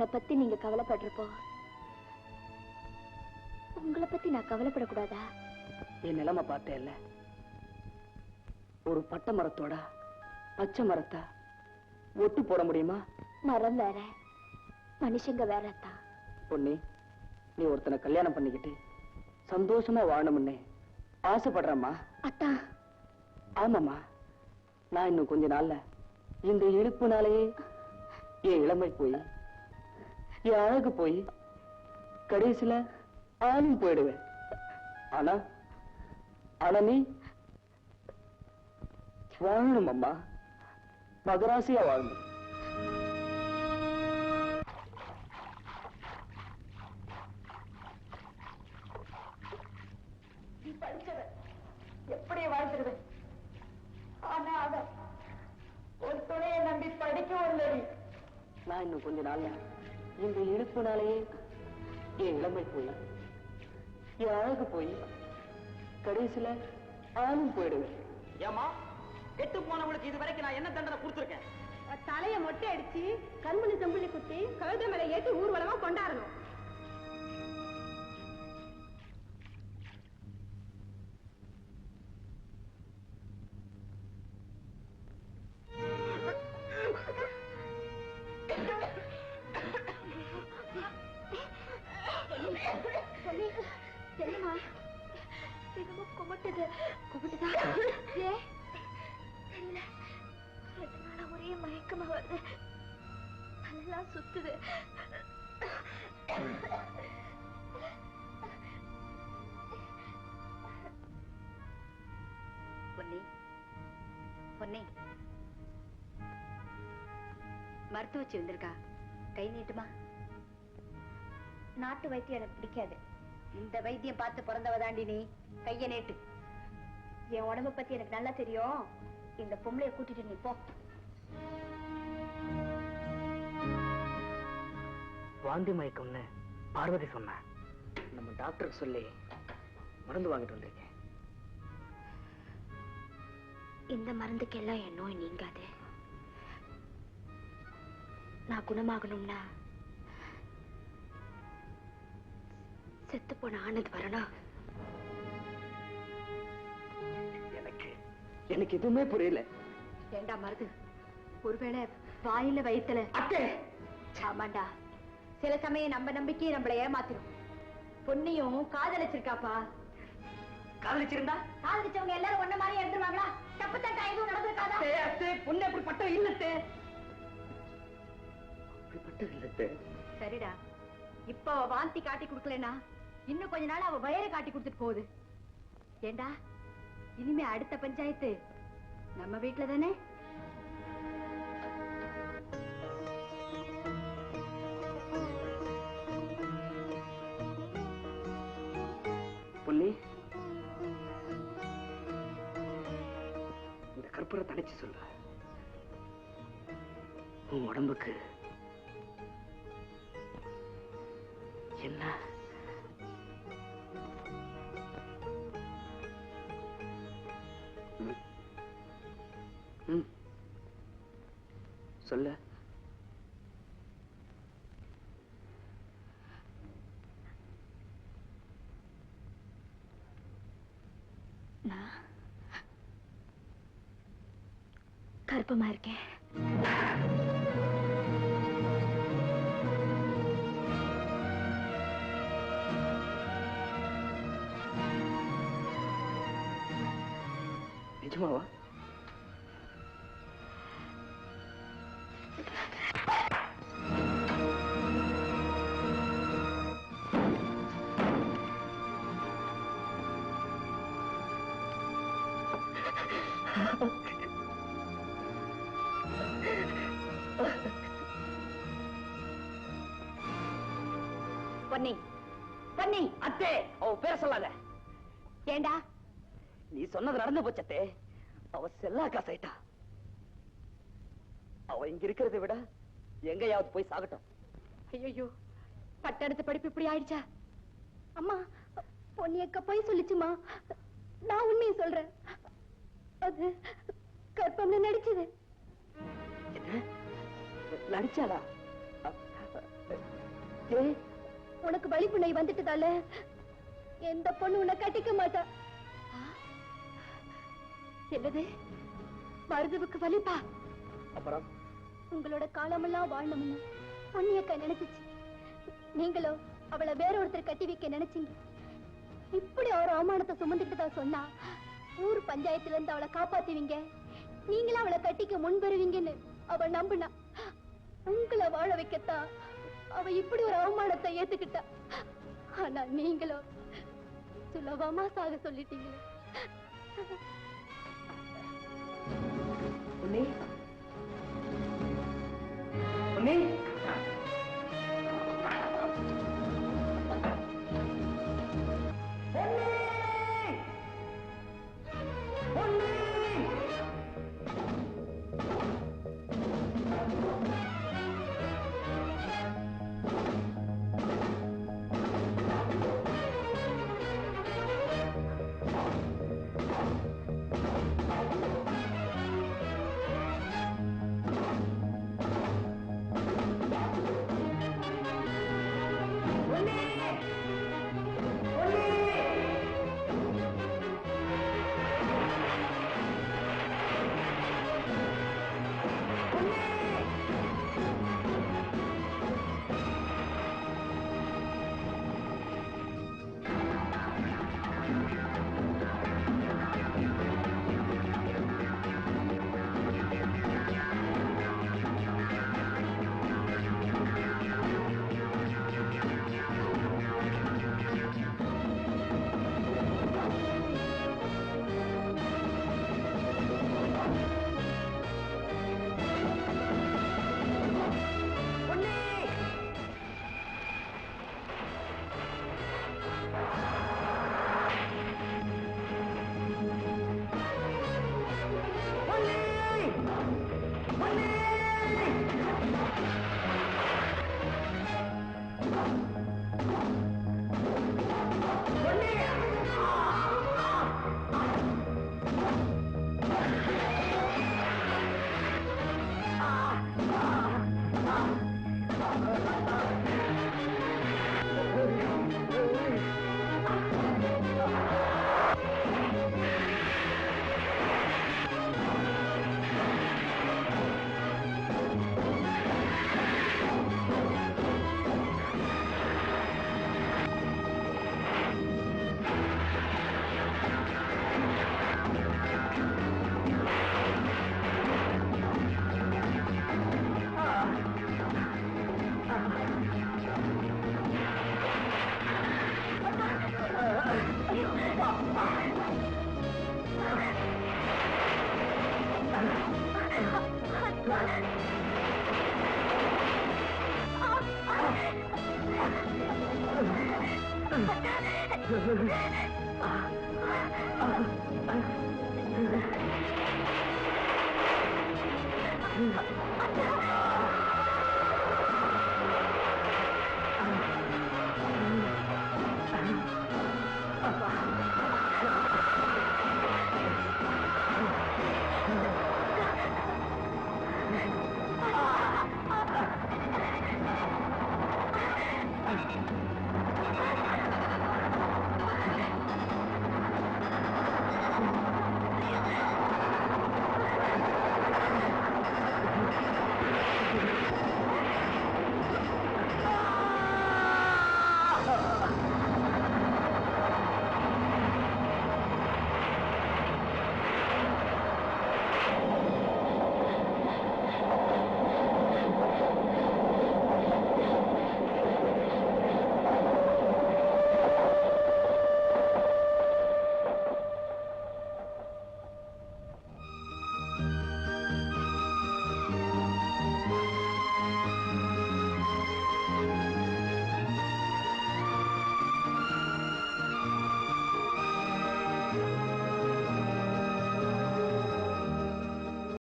என்னை பத்தி நீங்க கவலைப்படுறப்போ உங்களை பத்தி நான் கவலைப்படக்கூடாதா? என் நிலைமை பார்த்தே இல்ல. ஒரு பட்டை மரத்தோட பச்சை மரத்தை ஒட்டு போட முடியுமா? மரம் வேற, மனுஷங்க வேறத்தான். பொன்னி, நீ ஒருத்தனை கல்யாணம் பண்ணிக்கிட்டு சந்தோஷமா வாழணும்னு ஆசைப்படுறம்மா. அத்தா. ஆமாம்மா, நான் இன்னும் கொஞ்ச நாள்ல இந்த இழுப்புனாலேயே என் இளமை போய் என் அழகு போய் கடைசியில ஆளும் போயிடுவேன். ஆனா ஆனா நீ வாழணும் அம்மா, மகராசியா வாழணும். நீ படிச்சவன் எப்படி வாழ்ந்துருவேன். ஆனா அத ஒரு துணையை நம்பி படிக்கவும் இல்லடி. நான் இன்னும் கொஞ்ச நாள்ல இந்த இழுப்புனாலேயே என் இளமை போய் என் அழகு போய் கடைசியில ஆளும் போயிடுவேன். ஏமா கெட்டு போனவளுக்கு இது வரைக்கும் நான் என்ன தண்டனை கொடுத்துருக்கேன்? தலைய மொட்டை அடிச்சு கண்மணி செம்புள்ளி குத்தி கழுதை மேல ஏற்றி ஊர்வலமா கொண்டாடணும். என்னமா என்னமோ குமட்டுதா? ஏ தெரியல, அதனால ஒரே மயக்கமா வருது, நல்லா சுத்துது. பொன்னி, பொன்னி, மருத்துவ வச்சு வந்திருக்கா, கை நீட்டுமா. நாட்டு வைத்தியம் எனக்கு பிடிக்காது. இந்த வைத்தியம் பார்த்து பிறந்தவதாண்டி நீ, கைய நீட்டு. என் உடம்பை பத்தி எனக்கு நல்லா தெரியும். இந்த பொம்பளைய கூட்டிட்டு நீ போ. வாந்தி மயக்கம்னு பார்வதி சொன்ன. நம்ம டாக்டருக்கு சொல்லி மருந்து வாங்கிட்டு வந்திருக்கேன். இந்த மருந்துக்கெல்லாம் என் நோய் நீங்காது. நான் குணமாகணும்னா செத்து போன ஆனது வரணும். எனக்கு எதுவுமே புரியல. ஏண்டா மருது, ஒருவேளை வாயில வயித்துல ஆமாண்டா, சில சமயம் நம்ம நம்பிக்கையை நம்மள ஏமாத்திரும். பொன்னியும் காதலிச்சிருக்காப்பா. காதலிச்சிருந்தா காதலிச்சவங்க எல்லாரும் ஒன்ன மாதிரி எடுத்துருவாங்களா? தப்பு தட்டா எதுவும் நடந்திருக்காதா? பொண்ணு அப்படிப்பட்ட இல்லத்தே, அப்படிப்பட்ட இல்லத்தே. சரிடா, இப்ப அவ வாந்தி காட்டி குடுக்கலனா இன்னும் கொஞ்ச நாள் அவ வயரை காட்டி கொடுத்துட்டு போகுது. ஏண்டா, இனிமே அடுத்த பஞ்சாயத்து நம்ம வீட்டுல தானே? பொன்னி, இந்த கற்பூரை தடைச்சு சொல்ல, உன் உடம்புக்கு என்ன சொல்ல. நான் கர்ப்பமா இருக்கேன். நிஜமாவா? பொன்னி, பொன்னி. அத்தே, அவ பேர சொல்லாத. ஏண்டா? நீ சொன்னது நடந்து போச்சத்தே. அவ செல்லா காசாயிட்டா. அவ இங்க இருக்கிறதை விட எங்கயாவது போய் சாகட்டும். ஐயோ, பட்டணத்து படிப்பு இப்படி ஆயிடுச்சா? அம்மா, பொன்னியக்க போய் சொல்லிச்சுமா. நான் உண்மையை சொல்றேன். அது கற்பம்ல நடிச்சது. நடிச்சாளா? என்னாச்சு? உனக்கு வலிப்பு நோய் வந்துட்டதால எந்த பொண்ணு உன்னை கட்டிக்க மாட்டா. என்னது மருதுவுக்கு வலிப்பா? அப்புறம் உங்களோட காலமெல்லாம் வாழணும்னு பொன்னியக்கா நினைச்சிச்சு. நீங்களும் அவளை வேற ஒருத்தர் கட்டி வைக்க நினைச்சீங்க. இப்படி ஒரு அவமானத்தை சுமந்துட்டு தான் சொன்னா ஊர் பஞ்சாயத்துல இருந்து அவளை காப்பாத்துவீங்க, நீங்களும் அவளை கட்டிக்க முன்வருவீங்கன்னு அவ நம்புனா. உங்களை வாழ வைக்கத்தான் அவ இப்படி ஒரு அவமானத்தை ஏத்துக்கிட்டா. ஆனா நீங்களும் சுலபமா சாக சொல்லிட்டீங்க. பொன்னி, பொன்னி, அத்தா